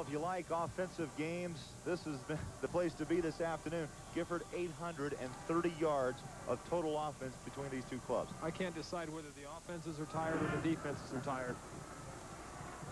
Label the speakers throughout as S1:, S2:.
S1: if you like offensive games, this has been the place to be this afternoon. Gifford 830 yards of total offense between these two clubs.
S2: I can't decide whether the offenses are tired or the defenses are tired.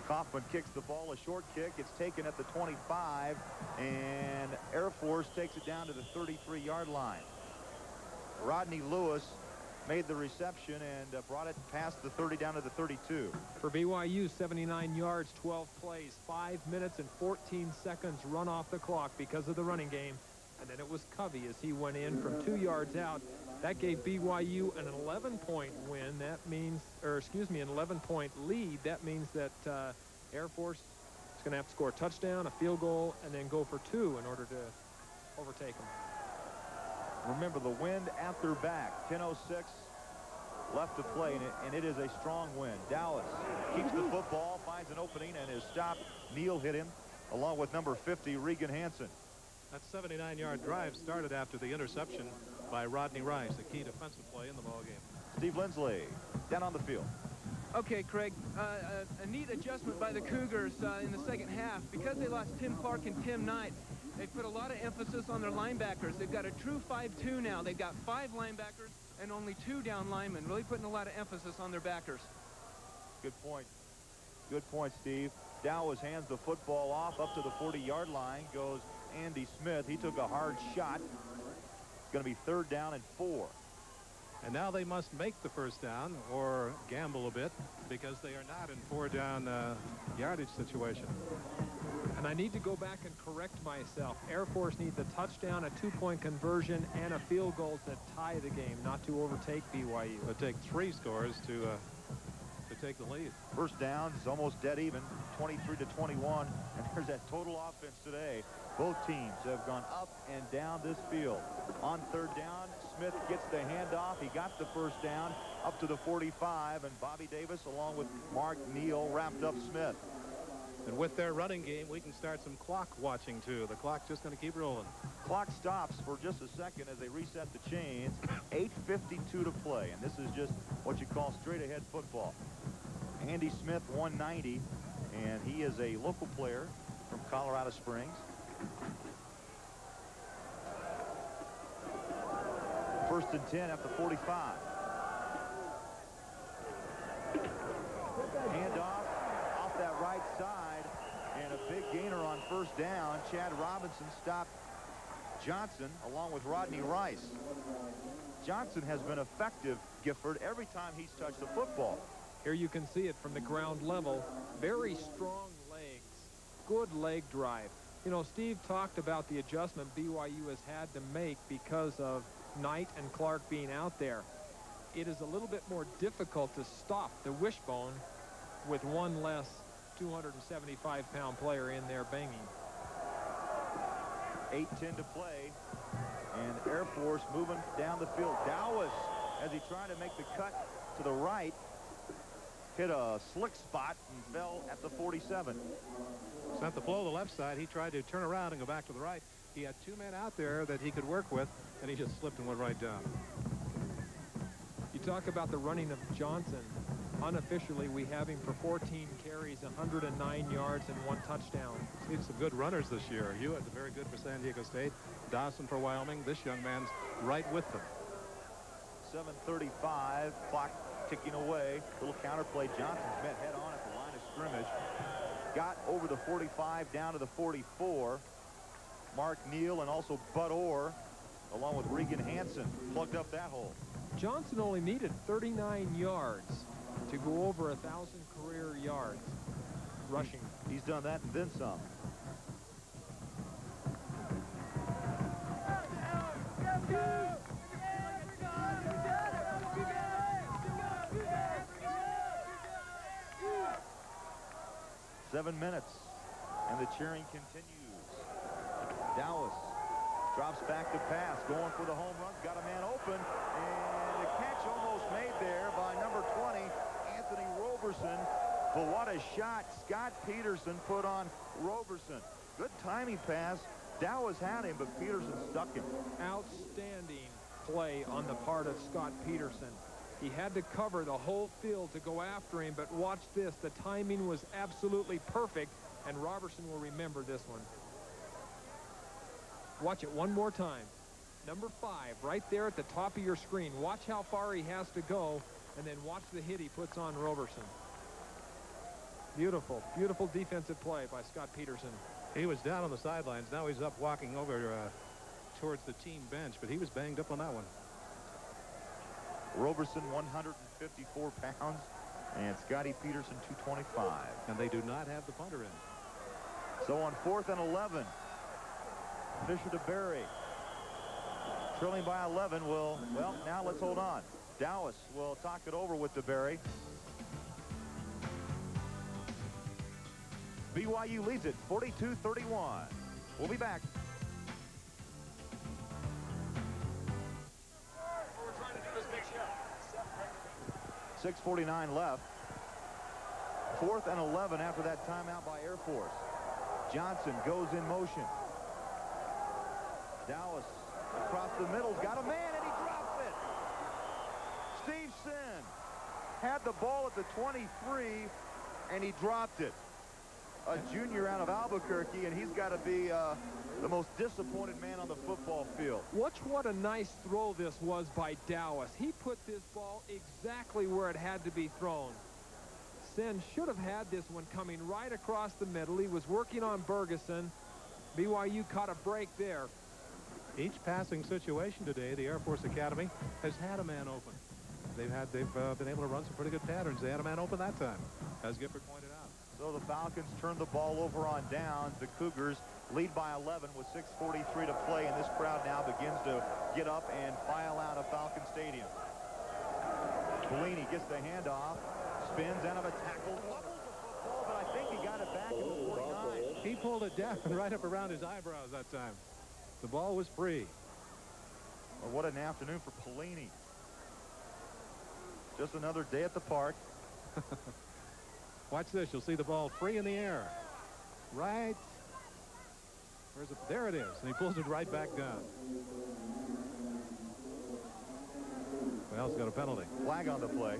S1: Kaufman kicks the ball, a short kick. It's taken at the 25, and Air Force takes it down to the 33-yard line. Rodney Lewis made the reception and brought it past the 30 down to the 32.
S2: For BYU, 79 yards, 12 plays, 5 minutes and 14 seconds run off the clock because of the running game. And then it was Covey as he went in from 2 yards out. That gave BYU an 11-point win. That means, or excuse me, an 11-point lead. That means that Air Force is going to have to score a touchdown, a field goal, and then go for 2 in order to overtake them.
S1: Remember, the wind at their back. 10:06 left to play, and it is a strong wind. Dallas keeps the football, finds an opening, and is stopped. Neal hit him, along with number 50, Regan Hansen.
S3: That 79-yard drive started after the interception by Rodney Rice, the key defensive play in the ballgame.
S1: Steve Lindsley down on the field.
S4: Okay, Craig, a neat adjustment by the Cougars in the second half. Because they lost Tim Clark and Tim Knight, they put a lot of emphasis on their linebackers. They've got a true 5-2 now. They've got 5 linebackers and only 2 down linemen, really putting a lot of emphasis on their backers.
S1: Good point. Good point, Steve. Dallas hands the football off up to the 40-yard line. Goes Andy Smith. He took a hard shot. It's going to be 3rd down and 4.
S3: And now they must make the first down or gamble a bit because they are not in 4-down yardage situation.
S2: And I need to go back and correct myself. Air Force needs a touchdown, a 2-point conversion, and a field goal to tie the game, not to overtake BYU.
S3: It'll take 3 scores to take the lead.
S1: First down is almost dead even, 23-21. And there's that total offense today. Both teams have gone up and down this field. On 3rd down, Smith gets the handoff. He got the first down up to the 45, and Bobby Davis, along with Mark Neal, wrapped up Smith.
S3: And with their running game, we can start some clock watching, too. The clock's just going to keep rolling.
S1: Clock stops for just a second as they reset the chains. 8:52 to play, and this is just what you call straight-ahead football. Andy Smith, 190, and he is a local player from Colorado Springs. First and 10 at the 45. Handoff off that right side, and a big gainer on first down. Chad Robinson stopped Johnson along with Rodney Rice. Johnson has been effective, Gifford, every time he's touched the football.
S2: Here you can see it from the ground level. Very strong legs. Good leg drive. You know, Steve talked about the adjustment BYU has had to make because of Knight and Clark being out there. It is a little bit more difficult to stop the wishbone with one less 275-pound player in there banging.
S1: 8:10 to play, and Air Force moving down the field. Dowis, as he tried to make the cut to the right, hit a slick spot and fell at the 47.
S3: Sent the flow to the left side. He tried to turn around and go back to the right. He had 2 men out there that he could work with, and he just slipped and went right down.
S2: You talk about the running of Johnson. Unofficially, we have him for 14 carries, 109 yards, and 1 touchdown.
S3: Seen some good runners this year. Hewitt, very good for San Diego State. Dawson for Wyoming. This young man's right with them.
S1: 7:35, clock ticking away. Little counterplay. Johnson's met head on at the line of scrimmage. Got over the 45 down to the 44. Mark Neal and also Bud Orr, along with Regan Hansen, plugged up that hole.
S2: Johnson only needed 39 yards to go over 1,000 career yards rushing.
S1: He's done that and then some. Seven minutes, and the cheering continues. Dallas drops back to pass, going for the home run, got a man open, and a catch almost made there by number 20, Anthony Roberson. But what a shot Scott Peterson put on Roberson. Good timing pass. Dallas had him, but Peterson stuck him.
S2: Outstanding play on the part of Scott Peterson. He had to cover the whole field to go after him, but watch this. The timing was absolutely perfect, and Robertson will remember this one. Watch it one more time. Number 5, right there at the top of your screen. Watch how far he has to go, and then watch the hit he puts on Robertson. Beautiful, beautiful defensive play by Scott Peterson.
S3: He was down on the sidelines. Now he's up walking over towards the team bench, but he was banged up on that one.
S1: Robertson, 154 pounds, and Scotty Peterson, 225.
S3: And they do not have the punter in.
S1: So on 4th and 11, Fisher to Berry. Trailing by 11 will, well, now let's hold on. Dallas will talk it over with DeBerry. BYU leads it 42-31. We'll be back. 6:49 left. 4th and 11 after that timeout by Air Force. Johnson goes in motion. Dallas across the middle's got a man, and he drops it. Steve Sin had the ball at the 23, and he dropped it. A junior out of Albuquerque, and he's got to be the most disappointed man on the football field.
S2: Watch what a nice throw this was by Dallas. He put this ball exactly where it had to be thrown. Sin should have had this one coming right across the middle. He was working on Bergeson. BYU caught a break there.
S3: Each passing situation today, the Air Force Academy has had a man open. They've been able to run some pretty good patterns. They had a man open that time, as Gifford pointed out.
S1: So the Falcons turn the ball over on downs. The Cougars lead by 11 with 6:43 to play, and this crowd now begins to get up and file out of Falcon Stadium. Belini gets the handoff, spins out of a tackle, fumbles the football, but I think he got it back at the 49.
S3: He pulled it down right up around his eyebrows that time. The ball was free.
S1: Well, what an afternoon for Belini. Just another day at the park.
S3: Watch this. You'll see the ball free in the air. Right. Where's it? There it is. And he pulls it right back down. Well, he's got a penalty.
S1: Flag on the play.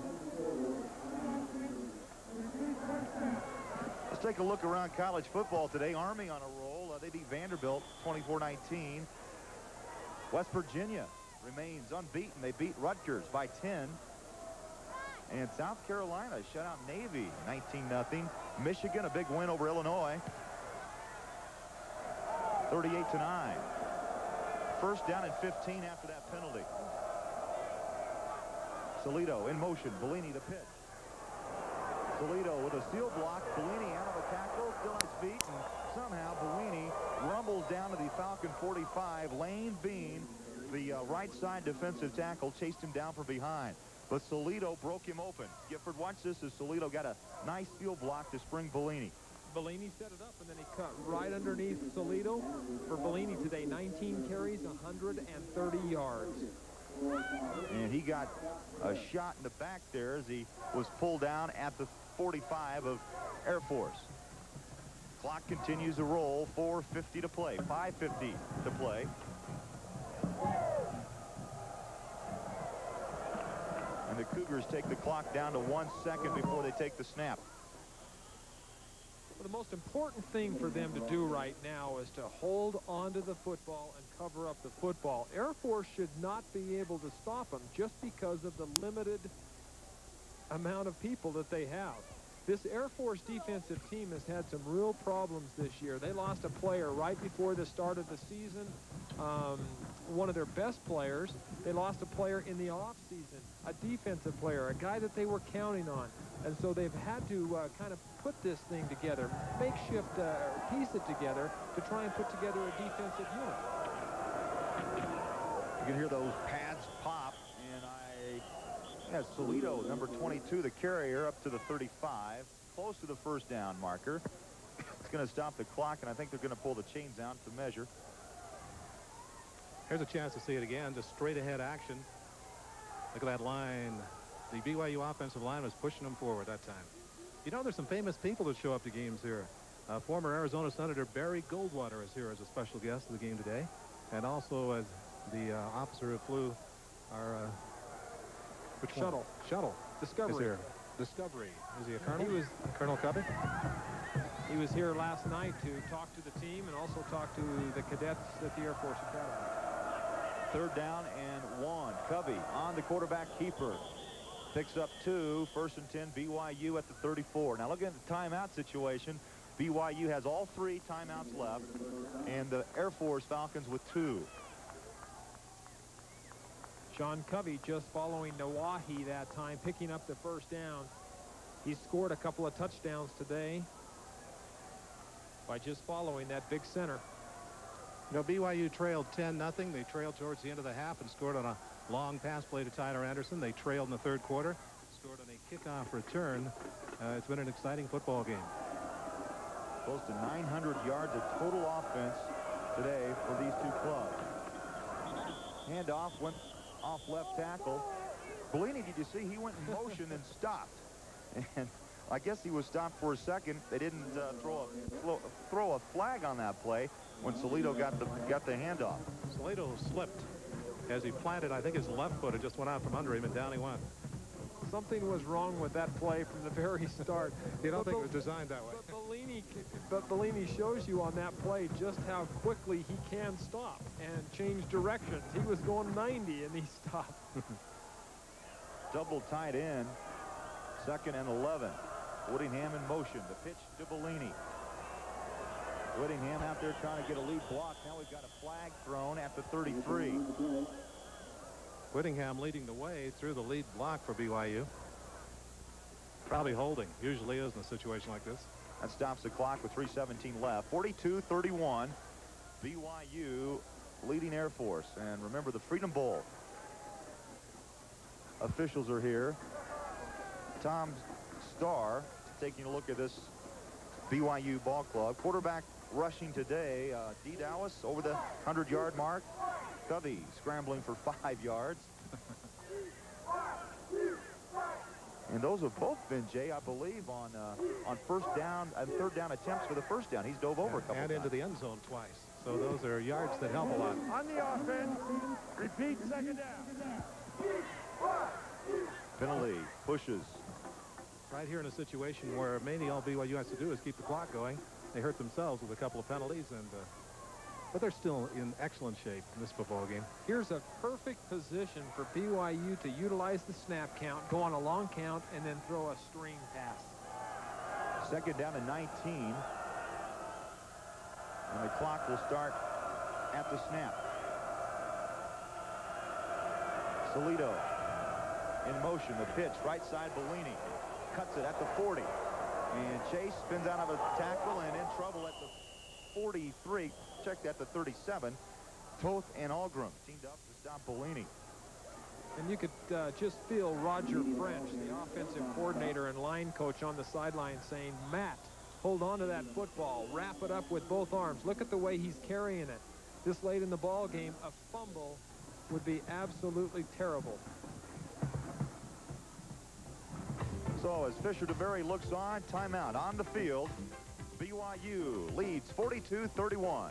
S1: Let's take a look around college football today. Army on a roll. They beat Vanderbilt 24-19. West Virginia remains unbeaten. They beat Rutgers by 10. And South Carolina shut out Navy 19-0. Michigan, a big win over Illinois, 38-9. First down and 15 after that penalty. Salido in motion. Belini the pitch. Salido with a seal block. Belini out of a tackle, still on his feet, and somehow Belini rumbles down to the Falcon 45. Lane Bean, the right side defensive tackle, chased him down from behind. But Salido broke him open. Gifford, watch this as Salido got a nice field block to spring Belini.
S2: Belini set it up, and then he cut right underneath Salido. For Belini today, 19 carries, 130 yards.
S1: And he got a shot in the back there as he was pulled down at the 45 of Air Force. Clock continues to roll. 4:50 to play. 5:50 to play. And the Cougars take the clock down to 1 second before they take the snap.
S2: Well, the most important thing for them to do right now is to hold onto the football and cover up the football. Air Force should not be able to stop them just because of the limited amount of people that they have. This Air Force defensive team has had some real problems this year. They lost a player right before the start of the season, one of their best players. They lost a player in the offseason, a defensive player, a guy that they were counting on. And so they've had to kind of put this thing together, makeshift piece it together to try and put together a defensive unit.
S1: You can hear those pads pop, and yeah, Salido, number 22, the carrier, up to the 35, close to the first down marker. It's going to stop the clock, and I think they're going to pull the chains out to measure.
S3: Here's a chance to see it again. Just straight ahead action. Look at that line. The BYU offensive line was pushing them forward that time. You know, there's some famous people that show up to games here. Former Arizona Senator Barry Goldwater is here as a special guest of the game today, and also as the officer who flew our Which
S2: Shuttle.
S3: one? Shuttle.
S2: Discovery.
S3: Is there Discovery? Is he a colonel?
S2: He was
S3: Colonel Covey?
S2: He was here last night to talk to the team and also talk to the cadets at the Air Force Academy.
S1: 3rd down and 1. Covey on the quarterback keeper. Picks up 2. 1st and 10. BYU at the 34. Now look at the timeout situation. BYU has all 3 timeouts left, and the Air Force Falcons with 2.
S2: Sean Covey just following Nawahi that time, picking up the 1st down. He scored a couple of touchdowns today by just following that big center.
S3: You know, BYU trailed 10-0. They trailed towards the end of the half and scored on a long pass play to Tyler Anderson. They trailed in the 3rd quarter, scored on a kickoff return. It's been an exciting football game.
S1: Close to 900 yards of total offense today for these 2 clubs. Handoff went off left tackle. Belini, did you see he went in motion and stopped? And I guess he was stopped for a second. They didn't throw a flag on that play when Salito got the handoff.
S3: Salito slipped as he planted. I think his left foot had just went out from under him, and down he went.
S2: Something was wrong with that play from the very start.
S3: You don't think it was designed that way?
S2: But Belini shows you on that play just how quickly he can stop and change directions. He was going 90 and he stopped.
S1: Double tight end. 2nd and 11. Whittingham in motion. The pitch to Belini. Whittingham out there trying to get a lead block. Now we've got a flag thrown at the 33.
S3: Whittingham leading the way through the lead block for BYU. Probably holding. Usually is in a situation like this.
S1: That stops the clock with 3:17 left. 42-31. BYU leading Air Force. And remember, the Freedom Bowl officials are here. Tom Starr taking a look at this BYU ball club. Quarterback rushing today. D. Dallas over the 100-yard mark. Covey scrambling for 5 yards. And those have both been, Jay, I believe, on 1st down and 3rd down attempts for the 1st down. He's dove over a couple
S3: and
S1: times.
S3: into the end zone twice. So those are yards that help a lot.
S5: On the offense, repeat 2nd down.
S1: Penalty pushes.
S3: Right here in a situation where mainly all BYU has to do is keep the clock going. They hurt themselves with a couple of penalties, but they're still in excellent shape in this football game.
S2: Here's a perfect position for BYU to utilize the snap count, go on a long count, and then throw a screen pass.
S1: 2nd down and 19. And the clock will start at the snap. Salito in motion. The pitch, right side Belini. Cuts it at the 40. And Chase spins out of a tackle and in trouble at the 43. Check that, the 37. Toth and Algrim teamed up to stop Belini.
S2: And you could just feel Roger French, the offensive coordinator and line coach, on the sideline saying, Matt, hold on to that football. Wrap it up with both arms. Look at the way he's carrying it. This late in the ball game, a fumble would be absolutely terrible.
S1: So as Fisher DeBerry looks on, timeout on the field. BYU leads 42-31.